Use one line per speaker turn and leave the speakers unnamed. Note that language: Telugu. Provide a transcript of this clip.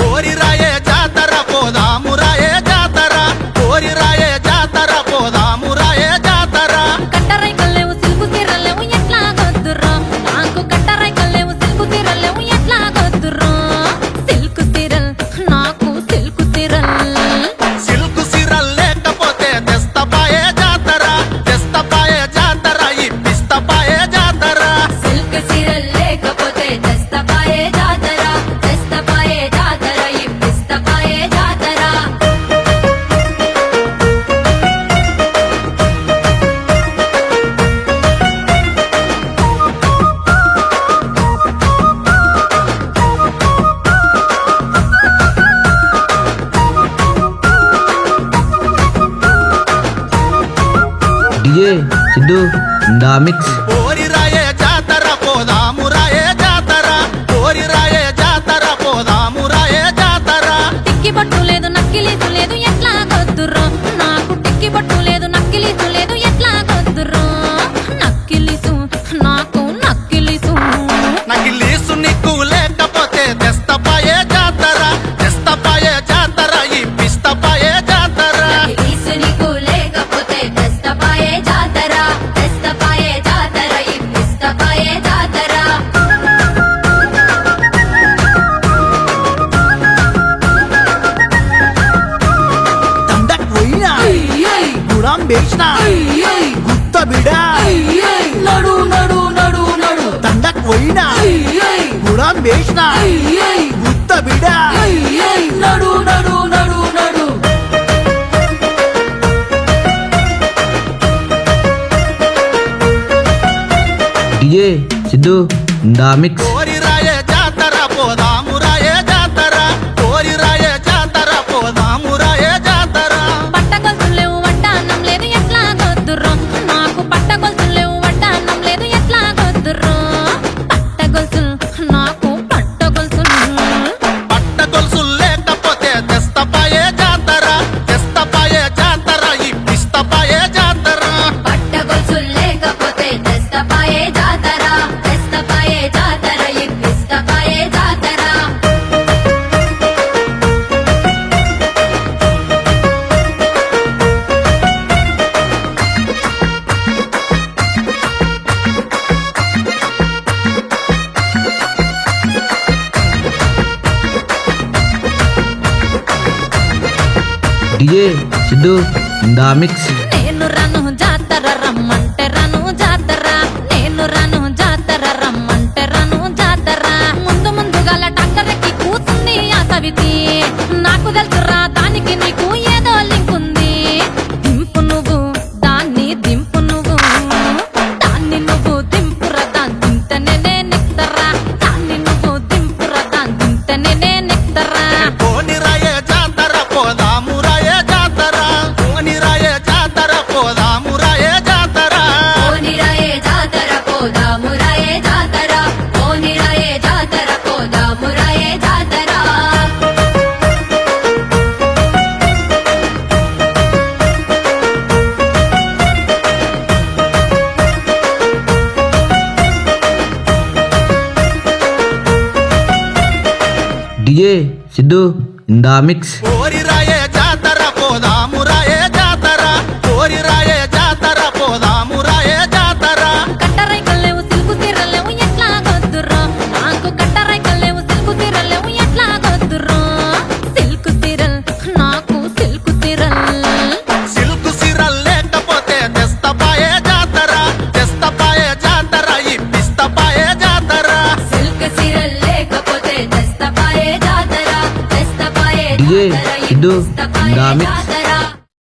ఓరి రాయే జాతర పోదాము రాయే జాతర, ఓరి రాయే జాతర పోదాము రాయే జాతర.
కట్టరై కల్లేవు సిల్కు తీరలేవు ఎట్లా గొద్దుర్రో, నాకు కట్టరై కల్లేవు సిల్కు తీరలేవు ఎట్లా గొద్దుర్రో. సిల్కు తీరల్ నాకు సిల్కు తీరల్,
సిల్కు సిరల్ లేకపోతే తెస్తపాయే జాతర, తెస్తపాయే జాతర ఇప్పిస్తపాయే జాతర.
సిల్క్ తీరల్ లేకపోతే తెస్తపాయే జాతర, తెస్తపాయే జాతర ఇప్పిస్తపాయే జాతర.
డిజే సిద్ధు దా మిక్స్.
ఓరి రాయే జాతర పోదాము రాయే జాతర, ఓరి రాయే జాతర పోదాము రాయే జాతర.
టిక్కి బొట్టు లేదు నక్కిలీసు లేదు ఎట్లా గొద్దుర్రో, నాకు టిక్కి బొట్టు లేదు నక్కిలీసు లేదు ఎట్లా గొద్దుర్రో. నక్కిలీసు నాకు నక్కిలీసు,
నకిలీసు నీకు లేకపోతే తెస్తపాయే జాతర, తెస్తపాయే జాతర ఇప్పిస్తపాయే జాతర.
నక్కిలీసు నీకు లేకపోతే తెస్తపాయే జాతర, తెస్తపాయే జాతర ఇప్పిస్తపాయే జాతర.
తండక్ పోయినా గుడాం వేసిన గుత్త బిడా
నడు నడు నడు నడు
తండక్ పోయినా గుడాం వేసిన గుత్త బిడా
నడు నడు నడు నడు.
డిజే సిద్ధు దా మిక్స్.
ఓరి రాయే జాతర పోదాము రాయే జాతర, ఓరి రాయే జాతర పోదాము రాయే జాతర.
పట్టగొలుసులు లేవు వడ్డాన్నం లేదు ఎట్లా గొద్దుర్రో, నాకు పట్టగొలుసులు లేవు వడ్డాన్నం లేదు ఎట్లా గొద్దుర్రో. పట్టగొలుసులు నాకు పట్టగొలుసులు,
పట్ట గొలుసులు లేకపోతే తెస్తపాయే జాతర, తెస్తపాయే జాతర ఇప్పిస్తపాయే జాతర.
పట్టగొలుసులు లేకపోతే తెస్తపాయే జాతర, తెస్తపాయే జాతర ఇప్పిస్తపాయే జాతర.
డిజే సిద్ధు దా మిక్స్.
నేను రాను జాతర రమ్మంటే రాను జాతర, నేను రాను జాతర రమ్మంటే రాను జాతర. ముందు ముందుగాల డాక్టర్ ఎక్కి కూర్చుంది ఆ సవితి, నాకు తెలుసురా దానికి నీకు ఏదో లింక్ ఉంది. దింపు నువ్వు దాన్ని దింపు నువ్వు, దాన్ని నువ్వు దింపురా దాన్ని తింటనే నెక్తరా, దాన్ని నువ్వు దింపురా దాన్ని తింటనే నెక్తరా.
ఓని రాయే జాతర పోదాము రాయే జాతర, ఓని రాయే జాతర పోదాము రాయే జాతర.
ఓనిరాయే జాతర పోదామురాయే జాతర, ఓనిరాయే జాతర పోదామురాయే జాతర.
డిజే సిద్ధు దా మిక్స్.
ఓరి రాయే జాతర పోదాము రాయే జాతర, ఓరి రాయే జాతర పోదాము రాయే జాతర.
కట్టరై కల్లేవు సిల్కు తీరలేవు ఎట్లా గొద్దుర్రో, నాకు కట్టరై కల్లేవు సిల్కు తీరలేవు ఎట్లా గొద్దుర్రో. సిల్కు తీరల్ నాకు సిల్కు తీరల్,
సిల్కు సిరల్ లేకపోతే తెస్తపాయే జాతర, తెస్తపాయే జాతర ఇప్పిస్తపాయే జాతర.
సిల్క్ తీరల్ లేకపోతే తెస్తపాయే జాతర, తెస్తపాయే
డిజే
జాతర
సిద్ధు
ఇప్పిస్తపాయే
దా మిక్స్.
జాతర.